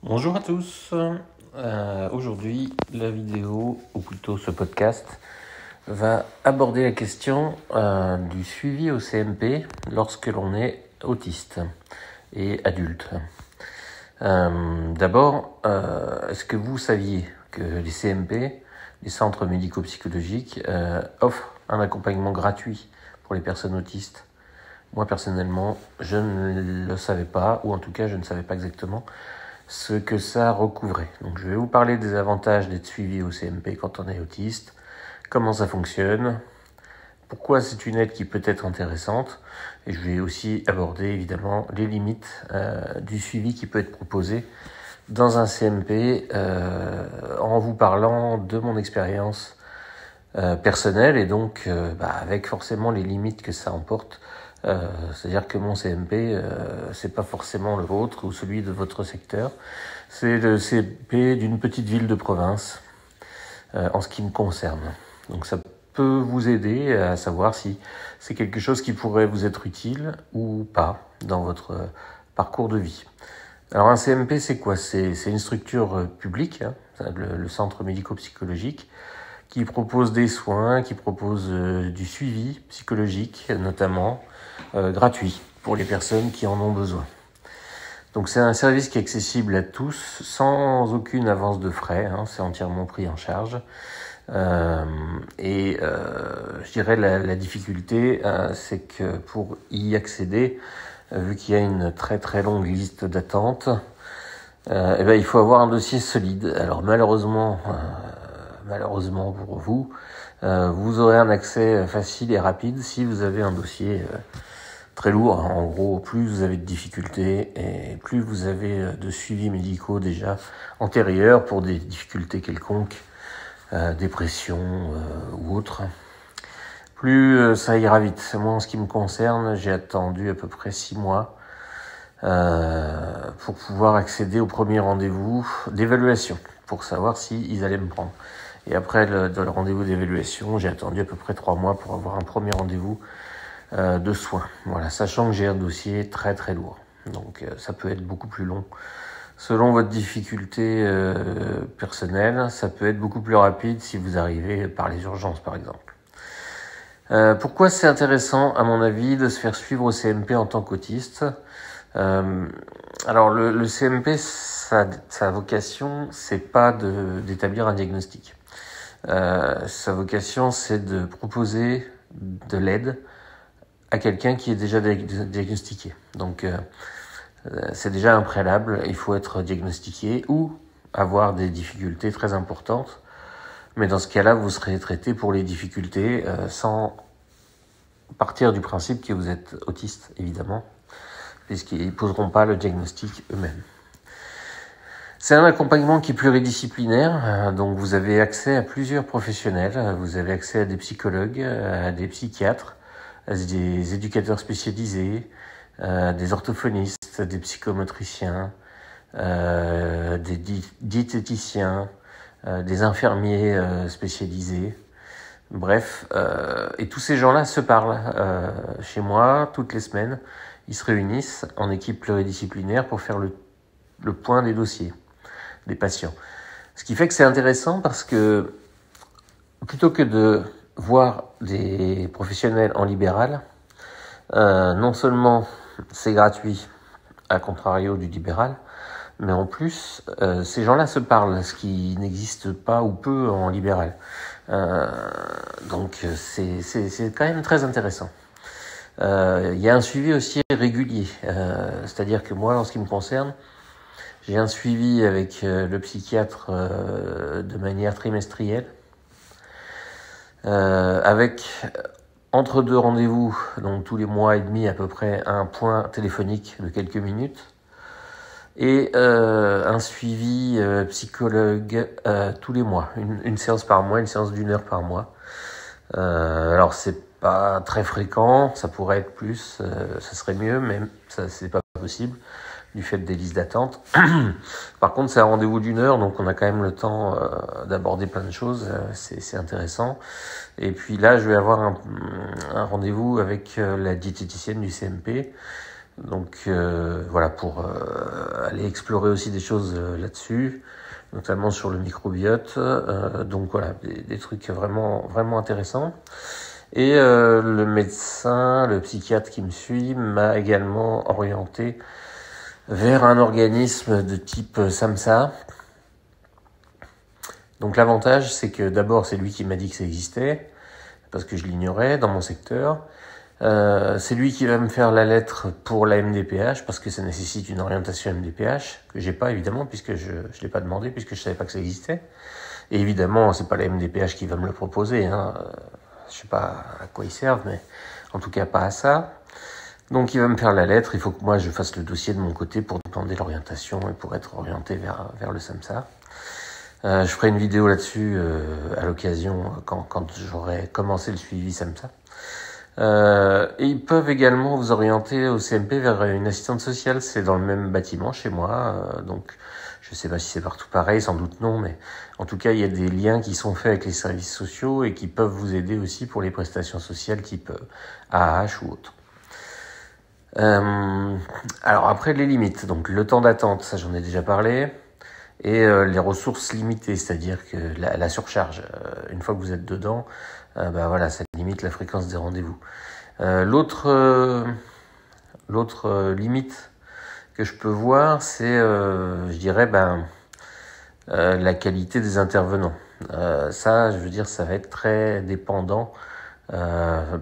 Bonjour à tous. Aujourd'hui, la vidéo, ou plutôt ce podcast, va aborder la question du suivi au CMP lorsque l'on est autiste et adulte. D'abord, est-ce que vous saviez que les CMP, les centres médico-psychologiques, offrent un accompagnement gratuit pour les personnes autistes ? Moi, personnellement, je ne le savais pas, ou en tout cas, je ne savais pas exactement ce que ça recouvrait. Donc je vais vous parler des avantages d'être suivi au CMP quand on est autiste, comment ça fonctionne, pourquoi c'est une aide qui peut être intéressante, et je vais aussi aborder évidemment les limites du suivi qui peut être proposé dans un CMP en vous parlant de mon expérience personnelle et donc avec forcément les limites que ça emporte. C'est-à-dire que mon CMP, c'est pas forcément le vôtre ou celui de votre secteur. C'est le CMP d'une petite ville de province, en ce qui me concerne. Donc ça peut vous aider à savoir si c'est quelque chose qui pourrait vous être utile ou pas dans votre parcours de vie. Alors un CMP, c'est quoi ? C'est une structure publique, le centre médico-psychologique, qui propose des soins, qui propose du suivi psychologique notamment, gratuit pour les personnes qui en ont besoin. Donc c'est un service qui est accessible à tous sans aucune avance de frais, c'est entièrement pris en charge. Je dirais la difficulté, c'est que pour y accéder, vu qu'il y a une très très longue liste d'attente, il faut avoir un dossier solide. Alors malheureusement pour vous, vous aurez un accès facile et rapide si vous avez un dossier très lourd. En gros, plus vous avez de difficultés et plus vous avez de suivis médicaux déjà antérieurs pour des difficultés quelconques, dépression ou autre, plus ça ira vite. Moi, en ce qui me concerne, j'ai attendu à peu près 6 mois pour pouvoir accéder au premier rendez-vous d'évaluation, pour savoir s'ils allaient me prendre. Et après le rendez-vous d'évaluation, j'ai attendu à peu près 3 mois pour avoir un premier rendez-vous de soins. Voilà, sachant que j'ai un dossier très très lourd. Donc ça peut être beaucoup plus long. Selon votre difficulté personnelle, ça peut être beaucoup plus rapide si vous arrivez par les urgences par exemple. Pourquoi c'est intéressant à mon avis de se faire suivre au CMP en tant qu'autiste ? Alors le CMP, sa vocation, c'est pas d'établir un diagnostic. Sa vocation, c'est de proposer de l'aide à quelqu'un qui est déjà diagnostiqué. Donc c'est déjà un préalable, il faut être diagnostiqué ou avoir des difficultés très importantes. Mais dans ce cas-là, vous serez traité pour les difficultés sans partir du principe que vous êtes autiste, évidemment, puisqu'ils ne poseront pas le diagnostic eux-mêmes. C'est un accompagnement qui est pluridisciplinaire, donc vous avez accès à plusieurs professionnels, vous avez accès à des psychologues, à des psychiatres, à des éducateurs spécialisés, des orthophonistes, des psychomotriciens, des diététiciens, des infirmiers spécialisés. Bref, et tous ces gens-là se parlent chez moi toutes les semaines. Ils se réunissent en équipe pluridisciplinaire pour faire le point des dossiers des patients. Ce qui fait que c'est intéressant parce que plutôt que de voir des professionnels en libéral, non seulement c'est gratuit à contrario du libéral, mais en plus ces gens-là se parlent, ce qui n'existe pas ou peu en libéral. Donc c'est quand même très intéressant. Il y a un suivi aussi régulier, c'est-à-dire que moi, en ce qui me concerne, j'ai un suivi avec le psychiatre de manière trimestrielle, avec entre 2 rendez-vous, donc tous les mois et demi à peu près, un point téléphonique de quelques minutes, et un suivi psychologue tous les mois, une séance par mois, une séance d'1 heure par mois. Alors c'est pas très fréquent, ça pourrait être plus, ça serait mieux, mais ça c'est pas possible du fait des listes d'attente. Par contre, c'est un rendez-vous d'1 heure, donc on a quand même le temps d'aborder plein de choses, c'est intéressant. Et puis là, je vais avoir un rendez-vous avec la diététicienne du CMP, Donc voilà, pour aller explorer aussi des choses là-dessus, notamment sur le microbiote. Donc voilà, des trucs vraiment, vraiment intéressants. Et le médecin, le psychiatre qui me suit m'a également orienté vers un organisme de type SAMHSA. Donc l'avantage, c'est que d'abord, c'est lui qui m'a dit que ça existait, parce que je l'ignorais dans mon secteur. C'est lui qui va me faire la lettre pour la MDPH, parce que ça nécessite une orientation MDPH, que j'ai pas évidemment, puisque je l'ai pas demandé, puisque je savais pas que ça existait. Et évidemment, c'est pas la MDPH qui va me le proposer, hein. Je sais pas à quoi ils servent, mais en tout cas pas à ça. Donc il va me faire la lettre, il faut que moi je fasse le dossier de mon côté pour demander l'orientation et pour être orienté vers le SAMHSA. Je ferai une vidéo là-dessus à l'occasion quand j'aurai commencé le suivi SAMHSA. Et ils peuvent également vous orienter au CMP vers une assistante sociale, c'est dans le même bâtiment chez moi, donc je sais pas si c'est partout pareil, sans doute non, mais en tout cas il y a des liens qui sont faits avec les services sociaux et qui peuvent vous aider aussi pour les prestations sociales type AAH ou autre. Alors après les limites, donc le temps d'attente, ça j'en ai déjà parlé, et les ressources limitées, c'est-à-dire que la surcharge, une fois que vous êtes dedans, bah voilà, ça limite la fréquence des rendez-vous. L'autre limite que je peux voir, c'est, je dirais, la qualité des intervenants. Ça, je veux dire, ça va être très dépendant,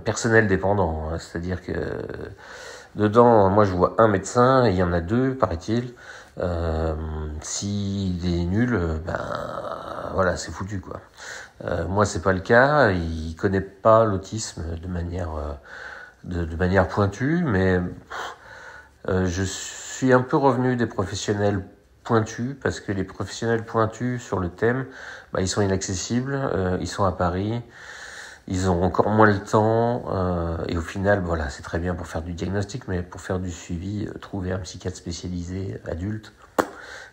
personnel dépendant. C'est-à-dire que dedans, moi, je vois un médecin, et il y en a deux, paraît-il. S'il est nul, voilà, c'est foutu, quoi. Moi, c'est pas le cas. Il connaît pas l'autisme de manière pointue, mais je suis un peu revenu des professionnels pointus, parce que les professionnels pointus sur le thème, ils sont inaccessibles, ils sont à Paris, ils ont encore moins le temps, et au final, voilà, c'est très bien pour faire du diagnostic, mais pour faire du suivi, trouver un psychiatre spécialisé adulte,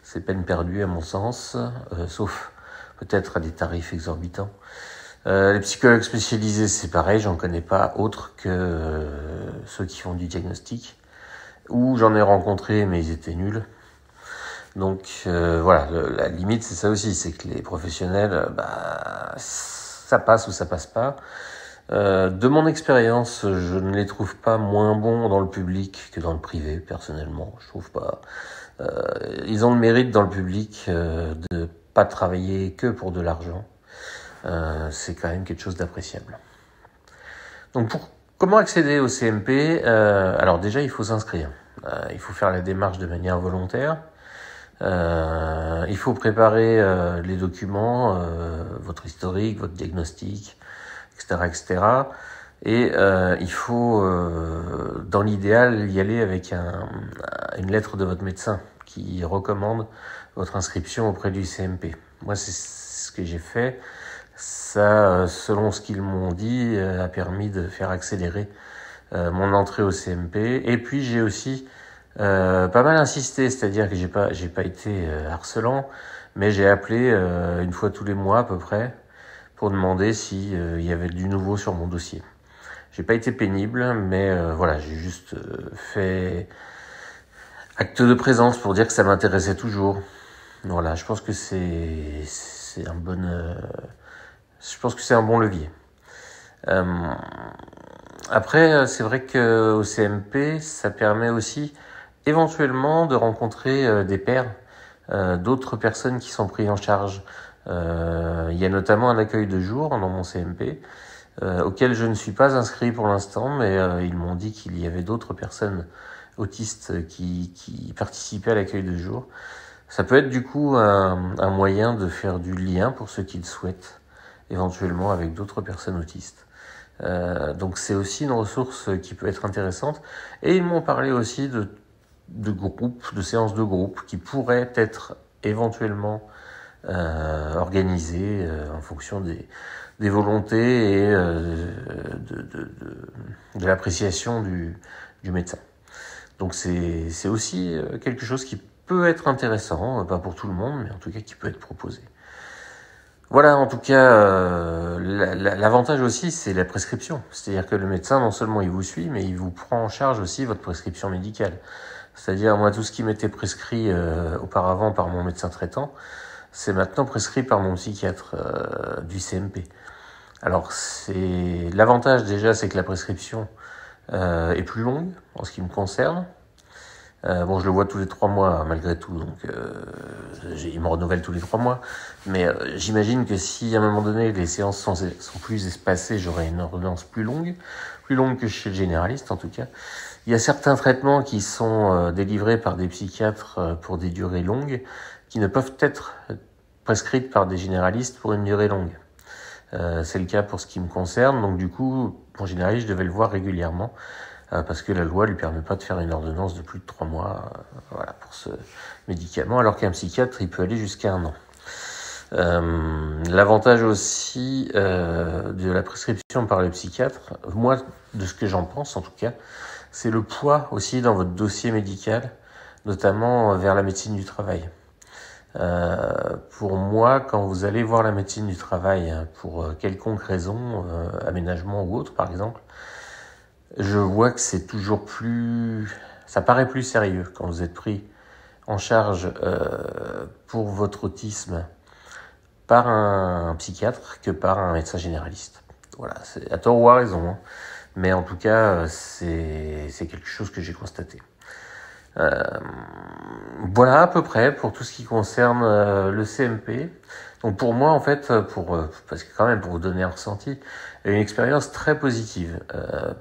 c'est peine perdue à mon sens, sauf peut-être à des tarifs exorbitants. Les psychologues spécialisés, c'est pareil, j'en connais pas autres que ceux qui font du diagnostic, ou j'en ai rencontré, mais ils étaient nuls. Donc voilà, la limite, c'est ça aussi, c'est que les professionnels, ça passe ou ça passe pas. De mon expérience, je ne les trouve pas moins bons dans le public que dans le privé, personnellement. Je trouve pas. Ils ont le mérite dans le public de pas travailler que pour de l'argent. C'est quand même quelque chose d'appréciable. Donc comment accéder au CMP? Alors déjà, il faut s'inscrire. Il faut faire la démarche de manière volontaire. Il faut préparer les documents, votre historique, votre diagnostic, etc., etc. Et il faut, dans l'idéal, y aller avec une lettre de votre médecin qui recommande votre inscription auprès du CMP. Moi, c'est ce que j'ai fait. Ça, selon ce qu'ils m'ont dit, a permis de faire accélérer mon entrée au CMP. Et puis, j'ai aussi pas mal insisté, c'est-à-dire que j'ai pas été harcelant, mais j'ai appelé une fois tous les mois à peu près pour demander si il y avait du nouveau sur mon dossier. J'ai pas été pénible, mais voilà, j'ai juste fait acte de présence pour dire que ça m'intéressait toujours. Voilà, je pense que c'est un bon levier. Après, c'est vrai que au CMP, ça permet aussi éventuellement de rencontrer des pairs, d'autres personnes qui sont prises en charge. Il y a notamment un accueil de jour dans mon CMP, auquel je ne suis pas inscrit pour l'instant, mais ils m'ont dit qu'il y avait d'autres personnes autistes qui participaient à l'accueil de jour. Ça peut être du coup un moyen de faire du lien pour ceux qui le souhaitent, éventuellement avec d'autres personnes autistes. Donc c'est aussi une ressource qui peut être intéressante. Et ils m'ont parlé aussi de groupes, de séances de groupe qui pourraient être éventuellement organisées en fonction des volontés et de l'appréciation du médecin. Donc c'est aussi quelque chose qui peut être intéressant, pas pour tout le monde, mais en tout cas qui peut être proposé. Voilà, en tout cas, l'avantage aussi, c'est la prescription. C'est-à-dire que le médecin, non seulement il vous suit, mais il vous prend en charge aussi votre prescription médicale. C'est-à-dire, moi, tout ce qui m'était prescrit auparavant par mon médecin traitant, c'est maintenant prescrit par mon psychiatre du CMP. Alors, l'avantage déjà, c'est que la prescription est plus longue en ce qui me concerne. Bon, je le vois tous les 3 mois malgré tout, donc il me renouvelle tous les 3 mois. Mais j'imagine que si à un moment donné les séances sont plus espacées, j'aurai une ordonnance plus longue que chez le généraliste en tout cas. Il y a certains traitements qui sont délivrés par des psychiatres pour des durées longues, qui ne peuvent être prescrites par des généralistes pour une durée longue. C'est le cas pour ce qui me concerne, donc du coup, mon généraliste, je devais le voir régulièrement. Parce que la loi lui permet pas de faire une ordonnance de plus de 3 mois voilà, pour ce médicament, alors qu'un psychiatre, il peut aller jusqu'à 1 an. L'avantage aussi de la prescription par le psychiatre, moi, de ce que j'en pense en tout cas, c'est le poids aussi dans votre dossier médical, notamment vers la médecine du travail. Pour moi, quand vous allez voir la médecine du travail pour quelconque raison, aménagement ou autre par exemple, je vois que c'est toujours ça paraît plus sérieux quand vous êtes pris en charge pour votre autisme par un psychiatre que par un médecin généraliste. Voilà, c'est à tort ou à raison, hein. Mais en tout cas, c'est quelque chose que j'ai constaté. Voilà à peu près pour tout ce qui concerne le CMP. Donc pour moi en fait, parce que quand même pour vous donner un ressenti, une expérience très positive,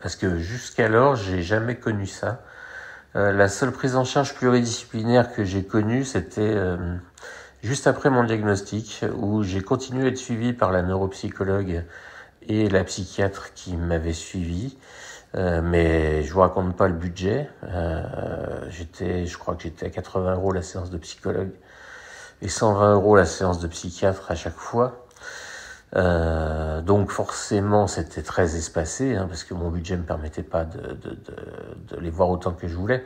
parce que jusqu'alors j'ai jamais connu ça. La seule prise en charge pluridisciplinaire que j'ai connue, c'était juste après mon diagnostic, où j'ai continué à être suivi par la neuropsychologue et la psychiatre qui m'avait suivi. Mais je vous raconte pas le budget. Je crois que j'étais à 80 € la séance de psychologue et 120 € la séance de psychiatre à chaque fois. Donc forcément, c'était très espacé, parce que mon budget me permettait pas de les voir autant que je voulais.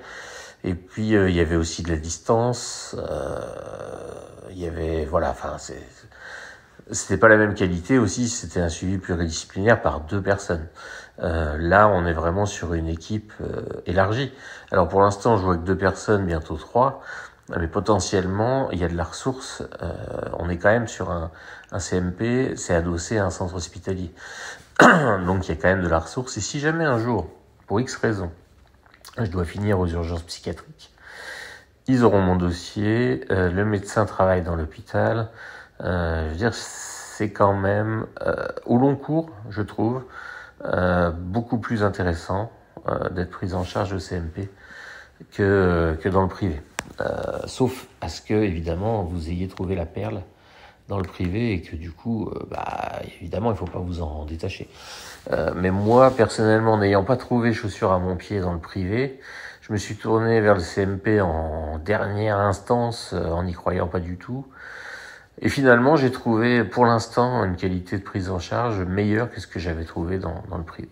Et puis il y avait aussi de la distance. Il y avait, voilà, enfin c'était pas la même qualité aussi. C'était un suivi pluridisciplinaire par 2 personnes. Là, on est vraiment sur une équipe élargie. Alors pour l'instant, je vois que 2 personnes, bientôt 3. Mais potentiellement, il y a de la ressource. On est quand même sur un CMP, c'est adossé à un centre hospitalier. Donc il y a quand même de la ressource. Et si jamais un jour, pour X raisons, je dois finir aux urgences psychiatriques, ils auront mon dossier, le médecin travaille dans l'hôpital. Je veux dire, c'est quand même, au long cours, je trouve, beaucoup plus intéressant d'être pris en charge au CMP que dans le privé. Sauf à ce que, évidemment, vous ayez trouvé la perle dans le privé et que du coup, évidemment, il faut pas vous en détacher. Mais moi, personnellement, n'ayant pas trouvé chaussure à mon pied dans le privé, je me suis tourné vers le CMP en dernière instance, en n'y croyant pas du tout. Et finalement, j'ai trouvé, pour l'instant, une qualité de prise en charge meilleure que ce que j'avais trouvé dans le privé.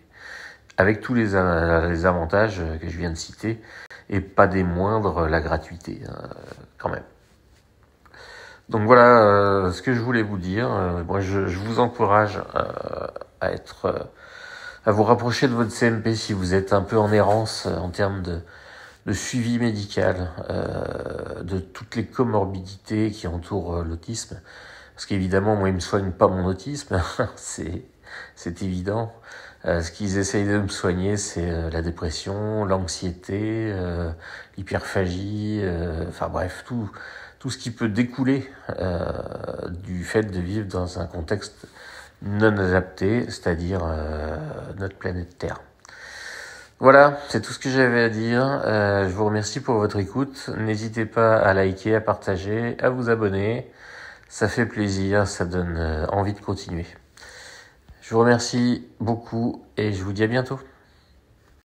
Avec tous les avantages que je viens de citer, et pas des moindres, la gratuité, quand même. Donc voilà ce que je voulais vous dire. Moi, je vous encourage à vous rapprocher de votre CMP si vous êtes un peu en errance en termes de suivi médical, de toutes les comorbidités qui entourent l'autisme. Parce qu'évidemment, moi, ils me soignent pas mon autisme, c'est évident. Ce qu'ils essayent de me soigner, c'est la dépression, l'anxiété, l'hyperphagie, enfin bref, tout ce qui peut découler du fait de vivre dans un contexte non adapté, c'est-à-dire notre planète Terre. Voilà, c'est tout ce que j'avais à dire. Je vous remercie pour votre écoute. N'hésitez pas à liker, à partager, à vous abonner. Ça fait plaisir, ça donne envie de continuer. Je vous remercie beaucoup et je vous dis à bientôt.